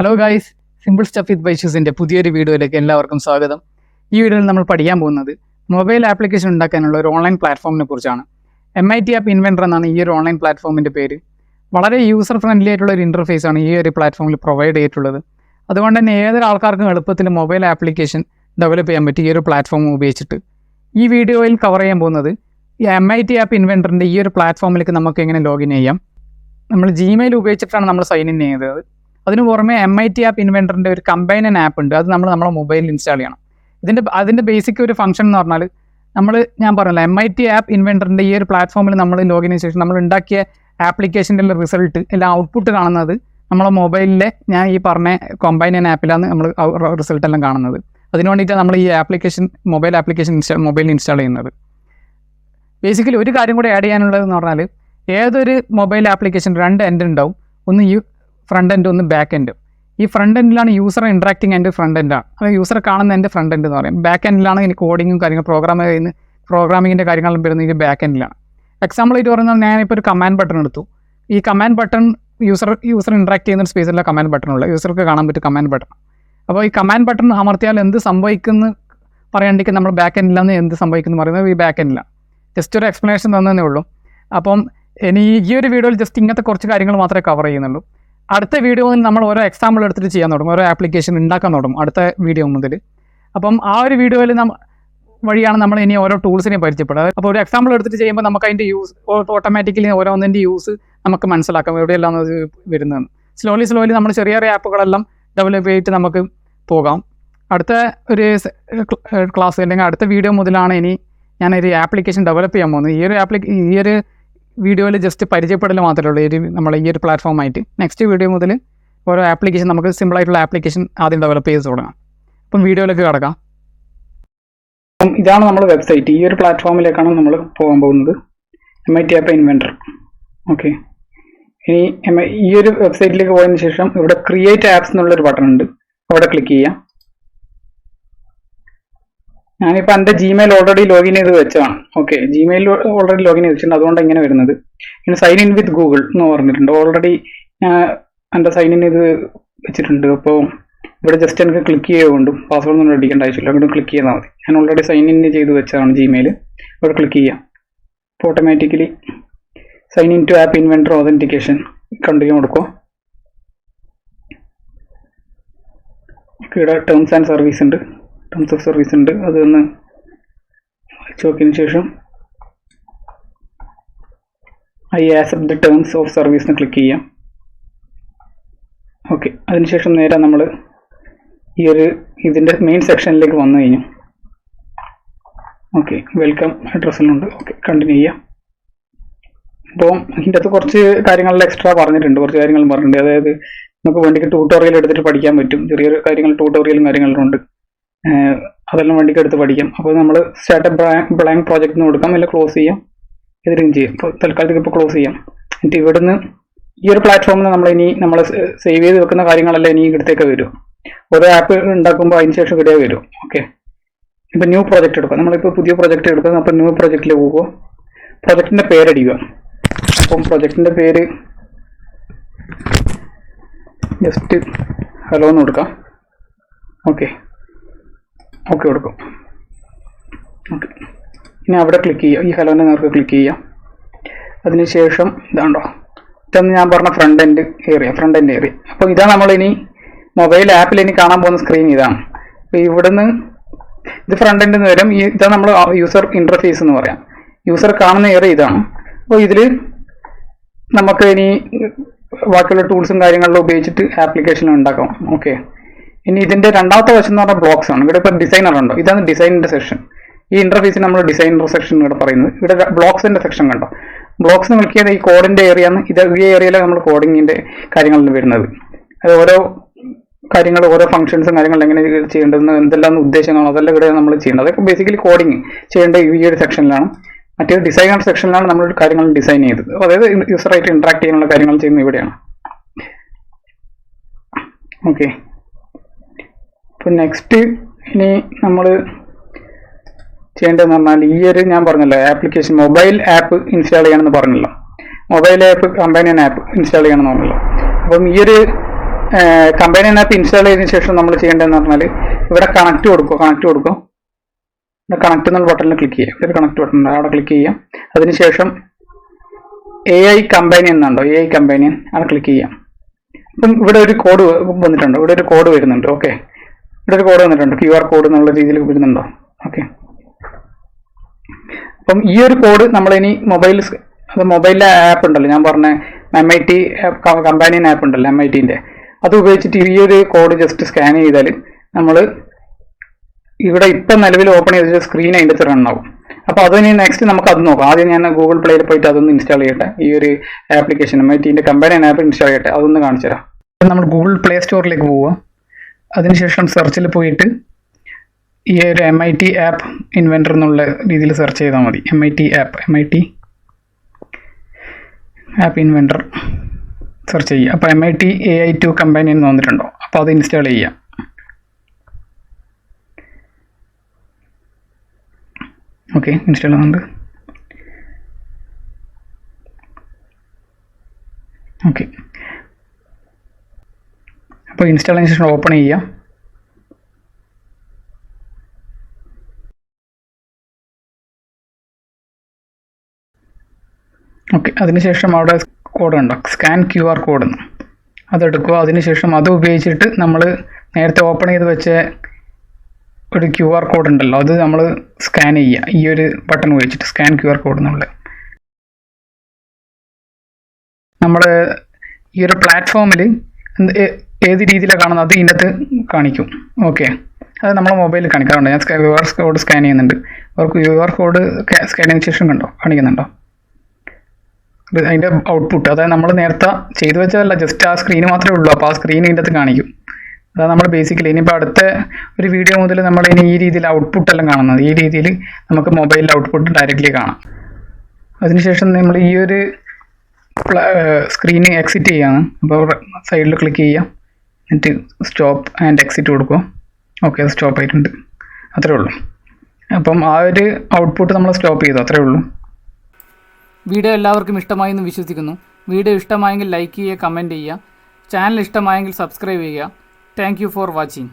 Hello guys, simple stuff വിത്ത് ബൈഷൂസിൻ്റെ പുതിയൊരു വീഡിയോയിലേക്ക് എല്ലാവർക്കും സ്വാഗതം. ഈ വീഡിയോയിൽ നമ്മൾ പഠിക്കാൻ പോകുന്നത് മൊബൈൽ ആപ്ലിക്കേഷൻ ഉണ്ടാക്കാനുള്ള ഒരു ഓൺലൈൻ പ്ലാറ്റ്ഫോമിനെ കുറിച്ചാണ്. MIT ആപ്പ് ഇൻവെൻറ്റർ എന്നാണ് ഈ ഒരു ഓൺലൈൻ പ്ലാറ്റ്ഫോമിൻ്റെ പേര്. വളരെ യൂസർ ഫ്രണ്ട്ലി ആയിട്ടുള്ള ഒരു ഇൻ്റർഫേസ് ആണ് ഈ ഒരു പ്ലാറ്റ്ഫോമിൽ പ്രൊവൈഡ് ചെയ്തിട്ടുള്ളത്. അതുകൊണ്ട് തന്നെ ഏതൊരു ആൾക്കാർക്കും എളുപ്പത്തിൽ മൊബൈൽ ആപ്ലിക്കേഷൻ ഡെവലപ്പ് ചെയ്യാൻ പറ്റും ഈ ഒരു പ്ലാറ്റ്ഫോം ഉപയോഗിച്ചിട്ട്. ഈ വീഡിയോയിൽ കവർ ചെയ്യാൻ പോകുന്നത് ഈ MIT ആപ്പ് ഇൻവെൻറ്ററിൻ്റെ ഈ ഒരു പ്ലാറ്റ്ഫോമിലേക്ക് നമുക്ക് എങ്ങനെ ലോഗിൻ ചെയ്യാം. നമ്മൾ Gmail ഉപയോഗിച്ചിട്ടാണ് നമ്മൾ സൈൻ ഇൻ ചെയ്യുന്നത്. അതിന് പുറമെ MIT ആപ്പ് ഇൻവെൻറ്ററിൻ്റെ ഒരു കമ്പൈനൻ ആപ്പ് ഉണ്ട്. അത് നമ്മുടെ മൊബൈലിൽ ഇൻസ്റ്റാൾ ചെയ്യണം. അതിൻ്റെ ബേസിക് ഒരു ഫംഗ്ഷൻ എന്ന് പറഞ്ഞാൽ ഞാൻ പറഞ്ഞല്ലോ MIT ആപ്പ് ഇൻവെൻറ്ററിൻ്റെ ഈ ഒരു പ്ലാറ്റ്ഫോമിൽ നമ്മൾ ലോഗിൻ ചെയ്ത ശേഷം നമ്മൾ ഉണ്ടാക്കിയ ആപ്ലിക്കേഷൻ്റെ റിസൾട്ട് എല്ലാം ഔട്ട്പുട്ട് കാണുന്നത് നമ്മളെ മൊബൈലിലെ ഞാൻ ഈ പറഞ്ഞ കമ്പൈനൻ ആപ്പിലാണ് നമ്മൾ റിസൾട്ട് എല്ലാം കാണുന്നത്. അതിന് വേണ്ടിയിട്ടാണ് നമ്മൾ ഈ മൊബൈൽ ആപ്ലിക്കേഷൻ മൊബൈലിൽ ഇൻസ്റ്റാൾ ചെയ്യുന്നത്. ബേസിക്കലി ഒരു കാര്യം കൂടി ആഡ് ചെയ്യാനുള്ളതെന്ന് പറഞ്ഞാൽ ഏതൊരു മൊബൈൽ ആപ്ലിക്കേഷൻ രണ്ട് എൻഡ് ഉണ്ടാവും. ഒന്ന് ഈ ഫ്രണ്ട് എൻഡ്, ഒന്ന് ബാക്ക് എൻഡ്. ഈ ഫ്രണ്ട് എൻഡിലാണ് യൂസർ ഇൻട്രാക്ടിങ് എൻഡ് ഫ്രണ്ട് എൻഡാണ്. അത് യൂസർ കാണുന്ന എൻ്റെ ഫ്രണ്ട് എൻഡ് എന്ന് പറയും. ബാക്ക് എൻഡിലാണ് ഇനി കോഡിങ്ങും കാര്യങ്ങൾ പ്രോഗ്രാമിങ്ങിൻ്റെ കാര്യങ്ങളും വരുന്നത് ഇത് ബാക്ക് എൻഡിലാണ്. എക്സാമ്പിൾ ആയിട്ട് പറയുന്നത് ഞാനിപ്പോൾ ഒരു കമാൻഡ് ബട്ടൺ എടുത്തു. ഈ കമാൻഡ് ബട്ടൺ യൂസർ ഇൻട്രാക്ട് ചെയ്യുന്ന ഒരു സ്പേസിലുള്ള കമാൻഡ് ബട്ടണുള്ള യൂസർക്ക് കാണാൻ പറ്റും കമാൻഡ് ബട്ടൺ. അപ്പോൾ ഈ കമാൻഡ് ബട്ടൺ അമർത്തിയാൽ എന്ത് സംഭവിക്കുന്നു പറയാണ്ടിരിക്കും നമ്മൾ ബാക്ക് എൻഡിലാണ് എന്ത് സംഭവിക്കുന്നു പറയുന്നത് ഈ ബാക്ക് എൻഡിലാണ്. ജസ്റ്റ് ഒരു എക്സ്പ്ലനേഷൻ തന്നതേ ഉള്ളൂ. അപ്പം ഇനി ഈ ഒരു വീഡിയോയിൽ ജസ്റ്റ് ഇങ്ങനത്തെ കുറച്ച് കാര്യങ്ങൾ മാത്രമേ കവർ ചെയ്യുന്നുള്ളൂ. അടുത്ത വീഡിയോ മുതൽ നമ്മൾ ഓരോ എക്സാമ്പിൾ എടുത്തിട്ട് ചെയ്യാൻ തുടങ്ങും, ഓരോ ആപ്ലിക്കേഷൻ ഉണ്ടാക്കാൻ തുടങ്ങും അടുത്ത വീഡിയോ മുതൽ. അപ്പം ആ ഒരു വീഡിയോയിൽ വഴിയാണ് നമ്മൾ ഇനി ഓരോ ടൂൾസിനെ പരിചയപ്പെടുക. അപ്പോൾ ഒരു എക്സാമ്പിൾ എടുത്തിട്ട് ചെയ്യുമ്പോൾ നമുക്ക് അതിൻ്റെ യൂസ് ഓട്ടോമാറ്റിക്കലി ഓരോന്നിൻ്റെ യൂസ് നമുക്ക് മനസ്സിലാക്കാം, എവിടെയെല്ലാം അത് വരുന്നതെന്ന്. സ്ലോലി നമ്മൾ ചെറിയ ആപ്പുകളെല്ലാം ഡെവലപ്പ് ചെയ്തിട്ട് നമുക്ക് പോകാം. അടുത്ത ഒരു ക്ലാസ് അല്ലെങ്കിൽ അടുത്ത വീഡിയോ മുതലാണ് ഇനി ഞാനൊരു ആപ്ലിക്കേഷൻ ഡെവലപ്പ് ചെയ്യാൻ പോകുന്നത്. ഈ ഒരു വീഡിയോയിൽ ജസ്റ്റ് പരിചയപ്പെടൽ മാത്രമേ ഉള്ളൂ നമ്മൾ ഈ ഒരു പ്ലാറ്റ്ഫോമായിട്ട്. നെക്സ്റ്റ് വീഡിയോ മുതൽ ഓരോ ആപ്ലിക്കേഷൻ നമുക്ക് സിമ്പിളായിട്ടുള്ള ആപ്ലിക്കേഷൻ ആദ്യം ഡെവലപ്പ് ചെയ്ത് തുടങ്ങാം. അപ്പം വീഡിയോയിലേക്ക് കിടക്കാം. അപ്പം ഇതാണ് നമ്മുടെ വെബ്സൈറ്റ്. ഈ ഒരു പ്ലാറ്റ്ഫോമിലേക്കാണ് നമ്മൾ പോകാൻ പോകുന്നത്, MIT ആപ്പ് ഇൻവെൻറ്റർ. ഓക്കെ, ഇനി ഈ ഒരു വെബ്സൈറ്റിലേക്ക് പോയതിന് ശേഷം ഇവിടെ ക്രിയേറ്റ് ആപ്സ് എന്നുള്ളൊരു ബട്ടൺ ഉണ്ട്, അവിടെ ക്ലിക്ക് ചെയ്യാം. ഞാനിപ്പോൾ എൻ്റെ Gmail ഓൾറെഡി ലോഗിൻ ചെയ്ത് വെച്ചതാണ്. ഓക്കെ, Gmail ഓൾറെഡി ലോഗിൻ ചെയ്ത് വെച്ചിട്ടുണ്ട്, അതുകൊണ്ട് ഇങ്ങനെ വരുന്നത്. ഇനി സൈൻ ഇൻ വിത്ത് ഗൂഗിൾ എന്ന് പറഞ്ഞിട്ടുണ്ട്. ഓൾറെഡി എൻ്റെ സൈൻ ഇൻ ചെയ്ത് വെച്ചിട്ടുണ്ട്. അപ്പോൾ ഇവിടെ ജസ്റ്റ് എനിക്ക് ക്ലിക്ക് ചെയ്യുകൊണ്ടും പാസ്വേഡ് ഒന്നും അടിക്കേണ്ട ആവശ്യമില്ല, അങ്ങോട്ട് ക്ലിക്ക് ചെയ്താൽ മതി. ഞാൻ ഓൾറെഡി സൈൻ ഇൻ ചെയ്ത് വെച്ചതാണ് Gmail. ഇവിടെ ക്ലിക്ക് ചെയ്യാം. അപ്പോൾ automatically sign in to app inventor authentication continue കൊടുക്കുക. ഇവിടെ ടേംസ് ഓഫ് സർവീസ് ഉണ്ട്, അതൊന്ന് വായിച്ചു നോക്കിയതിന് ശേഷം I accept the terms of സർവീസിന് ക്ലിക്ക് ചെയ്യാം. ഓക്കെ, അതിനുശേഷം നേരെ നമ്മൾ ഇതിൻ്റെ മെയിൻ സെക്ഷനിലേക്ക് വന്നു കഴിഞ്ഞു. ഓക്കെ, വെൽക്കം അഡ്രസ്സിലുണ്ട്. ഓക്കെ, കണ്ടിന്യൂ ചെയ്യാം. അപ്പോൾ ഇതിൻ്റെ അകത്ത് കുറച്ച് കാര്യങ്ങളിൽ എക്സ്ട്രാ കുറച്ച് കാര്യങ്ങളും പറഞ്ഞിട്ടുണ്ട്. അതായത് നമുക്ക് വേണ്ടിയിട്ട് ട്യൂട്ടോറിയൽ എടുത്തിട്ട് പഠിക്കാൻ പറ്റും. ചെറിയൊരു കാര്യങ്ങൾ ട്യൂട്ടോറിയലും കാര്യങ്ങളുണ്ട്, അതെല്ലാം വേണ്ടിയിട്ട് എടുത്ത് പഠിക്കാം. അപ്പോൾ നമ്മൾ സ്റ്റാർട്ടപ്പ് ബ്ലാങ്ക് പ്രോജക്റ്റ് എന്ന് കൊടുക്കാം, അല്ലെങ്കിൽ ക്ലോസ് ചെയ്യാം, എതിരും ചെയ്യാം. ഇപ്പോൾ തൽക്കാലത്തേക്ക് ഇപ്പോൾ ക്ലോസ് ചെയ്യാം. എന്നിട്ട് ഇവിടുന്ന് ഈ ഒരു പ്ലാറ്റ്ഫോമിൽ നമ്മൾ സേവ് ചെയ്ത് വെക്കുന്ന കാര്യങ്ങളെല്ലാം ഇനി ഇവിടത്തേക്ക് വരും. ഓരോ ആപ്പ് ഉണ്ടാക്കുമ്പോൾ അതിന് ശേഷം ഇവിടെ വരും. ഓക്കെ, ഇപ്പോൾ ന്യൂ പ്രോജക്റ്റ് എടുക്കുക. നമ്മളിപ്പോൾ പുതിയ പ്രോജക്റ്റ് എടുക്കുക. അപ്പോൾ ന്യൂ പ്രോജക്റ്റിൽ പോകുക, പ്രോജക്റ്റിൻ്റെ പേരടിക്കുക. അപ്പം പ്രോജക്റ്റിൻ്റെ പേര് ജസ്റ്റ് ഹലോ എന്ന് കൊടുക്കാം. ഓക്കെ കൊടുക്കും. ഓക്കെ, ഇനി അവിടെ ക്ലിക്ക് ചെയ്യുക, ഈ ഹലോൻ്റെ നേർക്ക് ക്ലിക്ക് ചെയ്യുക. അതിനുശേഷം ഇതാണ് ഞാൻ പറഞ്ഞ ഫ്രണ്ട് എൻഡ് ഏരിയ. അപ്പോൾ ഇതാണ് നമ്മളിനി മൊബൈൽ ആപ്പിൽ ഇനി കാണാൻ പോകുന്ന സ്ക്രീൻ ഇതാണ്. അപ്പോൾ ഇവിടുന്ന് ഇത് ഫ്രണ്ട് എൻഡ് എന്ന് വരും. ഇതാണ് നമ്മൾ യൂസർ ഇൻ്റർഫേസ് എന്ന് പറയാം. യൂസർ കാണുന്ന ഏരിയ ഇതാണ്. അപ്പോൾ ഇതിൽ നമുക്ക് ഇനി ബാക്കിയുള്ള ടൂൾസും കാര്യങ്ങളിലും ഉപയോഗിച്ചിട്ട് ആപ്ലിക്കേഷൻ ഉണ്ടാക്കാം. ഓക്കെ, ഇനി ഇതിൻ്റെ രണ്ടാമത്തെ വശം എന്ന് പറഞ്ഞാൽ ബ്ലോക്സ് ആണ്. ഇവിടെ ഇപ്പോൾ ഡിസൈനർ ഉണ്ടോ, ഇതാണ് ഡിസൈനിൻ്റെ സെക്ഷൻ. ഈ ഇൻ്റർഫേസിൽ നമ്മൾ ഡിസൈനർ സെക്ഷൻ ഇവിടെ പറയുന്നത്. ഇവിടെ ബ്ലോക്സിൻ്റെ സെക്ഷൻ കണ്ടോ, ബ്ലോക്സ് ക്ലിക്ക് ചെയ്ത ഈ കോഡിൻ്റെ ഏരിയ ആണ്. ഈ ഏരിയയിലാണ് നമ്മൾ കോഡിങ്ങിൻ്റെ കാര്യങ്ങളിൽ വരുന്നത്. അത് ഓരോ കാര്യങ്ങൾ, ഓരോ ഫംഗ്ഷൻസും കാര്യങ്ങളും എങ്ങനെ ചെയ്യേണ്ടതെന്ന്, എന്തെല്ലാം ഉദ്ദേശങ്ങളാണ് അതെല്ലാം ഇവിടെ നമ്മൾ ചെയ്യേണ്ടത്. അതൊക്കെ ബേസിക്കലി കോഡിങ് ചെയ്യേണ്ട ഈ ഒരു സെക്ഷനിലാണ്. മറ്റേ ഡിസൈനർ സെക്ഷനിലാണ് നമ്മൾ കാര്യങ്ങൾ ഡിസൈൻ ചെയ്തത്. അതായത് യൂസറായിട്ട് ഇൻട്രാക്ട് ചെയ്യാനുള്ള കാര്യങ്ങൾ ചെയ്യുന്നത് ഇവിടെയാണ്. ഓക്കെ, അപ്പോൾ നെക്സ്റ്റ് ഇനി നമ്മൾ ചെയ്യേണ്ടതെന്ന് പറഞ്ഞാൽ ഈ ഒരു ഞാൻ പറഞ്ഞല്ലോ ആപ്ലിക്കേഷൻ മൊബൈൽ ആപ്പ് ഇൻസ്റ്റാൾ ചെയ്യണമെന്ന് പറഞ്ഞല്ലോ, മൊബൈൽ ആപ്പ് കമ്പൈനൻ ആപ്പ് ഇൻസ്റ്റാൾ ചെയ്യണമെന്ന് പറഞ്ഞല്ലോ. അപ്പം ഈ ഒരു കമ്പാനിയൻ ആപ്പ് ഇൻസ്റ്റാൾ ചെയ്തതിനു ശേഷം നമ്മൾ ചെയ്യേണ്ടതെന്ന് പറഞ്ഞാൽ ഇവിടെ കണക്ട് കൊടുക്കും. ഇവിടെ കണക്ട് എന്നുള്ള ബട്ടണിൽ ക്ലിക്ക് ചെയ്യാം. ഒരു കണക്ട് ബട്ടൺ ഉണ്ട്, അവിടെ ക്ലിക്ക് ചെയ്യാം. അതിനുശേഷം AI കമ്പാനിയൻ എന്നുണ്ടോ, AI കമ്പാനിയൻ അവിടെ ക്ലിക്ക് ചെയ്യാം. അപ്പം ഇവിടെ ഒരു കോഡ് വന്നിട്ടുണ്ടോ, ഇവിടെ ഒരു കോഡ് വരുന്നുണ്ട്. ഓക്കെ, ഇവിടെ ഒരു കോഡ് വന്നിട്ടുണ്ട്, QR കോഡ് എന്നുള്ള രീതിയിൽ വരുന്നുണ്ടോ. ഓക്കെ, അപ്പം ഈ ഒരു കോഡ് നമ്മളിനി മൊബൈലിലെ ആപ്പ് ഉണ്ടല്ലോ, ഞാൻ പറഞ്ഞ MIT കമ്പാനിയൻ ആപ്പ് ഉണ്ടല്ലോ MITൻ്റെ, അത് ഉപയോഗിച്ചിട്ട് ഈ ഒരു കോഡ് ജസ്റ്റ് സ്കാൻ ചെയ്താൽ നമ്മൾ ഇവിടെ ഇപ്പം നിലവിൽ ഓപ്പൺ ചെയ്തിട്ട് സ്ക്രീൻ അതിൻ്റെ അകത്ത് റൺ ആവും. അപ്പോൾ അതിന് നെക്സ്റ്റ് നമുക്ക് അത് നോക്കാം. ആദ്യം ഞാൻ ഗൂഗിൾ പ്ലേയിൽ പോയിട്ട് അതൊന്ന് ഇൻസ്റ്റാൾ ചെയ്യട്ടെ. ഈ ഒരു ആപ്ലിക്കേഷൻ MITൻ്റെ കമ്പാനിയൻ ആപ്പ് ഇൻസ്റ്റാൾ ചെയ്യട്ടെ. അതൊന്ന് കാണിച്ചു തരാം. നമ്മൾ ഗൂഗിൾ പ്ലേ സ്റ്റോറിലേക്ക് പോവുക. അതിനുശേഷം സെർച്ചിൽ പോയിട്ട് ഈ ഒരു MIT ആപ്പ് ഇൻവെൻറ്റർ എന്നുള്ള രീതിയിൽ സെർച്ച് ചെയ്താൽ മതി. MIT ആപ്പ് ഇൻവെൻറ്റർ സെർച്ച് ചെയ്യുക. അപ്പോൾ MIT AI2 കമ്പാനിയൻ എന്ന് വന്നിട്ടുണ്ടോ, അപ്പോൾ അത് ഇൻസ്റ്റാൾ ചെയ്യാം. ഓക്കെ, ഇൻസ്റ്റാൾ ആകുന്നുണ്ട്. ഓക്കെ, അപ്പോൾ ഇൻസ്റ്റാൾ ചെയ്തതിനു ശേഷം ഓപ്പൺ ചെയ്യാം. ഓക്കെ, അതിനുശേഷം അവിടെ കോഡ് ഉണ്ടോ, സ്കാൻ QR കോഡ് എന്ന്, അതെടുക്കുക. അതിനുശേഷം അത് ഉപയോഗിച്ചിട്ട് നമ്മൾ നേരത്തെ ഓപ്പൺ ചെയ്ത് വെച്ച ഒരു QR കോഡ് ഉണ്ടല്ലോ, അത് നമ്മൾ സ്കാൻ ചെയ്യുക. ഈ ഒരു ബട്ടൺ ഉപയോഗിച്ചിട്ട് സ്കാൻ QR കോഡ് എന്നുള്ളത് നമ്മൾ ഈ ഒരു പ്ലാറ്റ്ഫോമിൽ ഏത് രീതിയിലാണ് കാണുന്നത് അത് ഇതിനകത്ത് കാണിക്കും. ഓക്കെ, അത് നമ്മളെ മൊബൈലിൽ കാണിക്കാറുണ്ട്. ഞാൻ QR കോഡ് സ്കാൻ ചെയ്യുന്നുണ്ട്. അവർക്ക് QR കോഡ് സ്കാൻ ചെയ്തതിന് ശേഷം കാണിക്കുന്നുണ്ടോ അതിൻ്റെ ഔട്ട്പുട്ട്. അതായത് നമ്മൾ നേരത്തെ ചെയ്തു വെച്ചതല്ല, ജസ്റ്റ് ആ സ്ക്രീൻ മാത്രമേ ഉള്ളൂ. അപ്പോൾ ആ സ്ക്രീൻ ഇതിൻ്റെ അകത്ത് കാണിക്കും. അതാണ് നമ്മൾ ബേസിക്കലി ഇനിയിപ്പോൾ അടുത്ത ഒരു വീഡിയോ മുതൽ നമ്മൾ ഇനി ഈ രീതിയിൽ ഔട്ട്പുട്ട് എല്ലാം കാണുന്നത്. ഈ രീതിയിൽ നമുക്ക് മൊബൈലിൽ ഔട്ട്പുട്ട് ഡയറക്റ്റ്ലി കാണാം. അതിനുശേഷം നമ്മൾ ഈ ഒരു സ്ക്രീന് എക്സിറ്റ് ചെയ്യാണ്. അപ്പോൾ സൈഡിൽ ക്ലിക്ക് ചെയ്യുക, എന്നിട്ട് സ്റ്റോപ്പ് ആൻഡ് എക്സിറ്റ് കൊടുക്കുക. ഓക്കെ, അത് സ്റ്റോപ്പ് ആയിട്ടുണ്ട്. അത്രേ ഉള്ളൂ. അപ്പം ആ ഒരു ഔട്ട്പുട്ട് നമ്മൾ സ്റ്റോപ്പ് ചെയ്തു, അത്രേ ഉള്ളൂ. വീഡിയോ എല്ലാവർക്കും ഇഷ്ടമായി എന്ന് വിശ്വസിക്കുന്നു. വീഡിയോ ഇഷ്ടമായെങ്കിൽ ലൈക്ക് ചെയ്യുക, കമൻറ്റ് ചെയ്യുക. ചാനൽ ഇഷ്ടമായെങ്കിൽ സബ്സ്ക്രൈബ് ചെയ്യുക. Thank you for watching.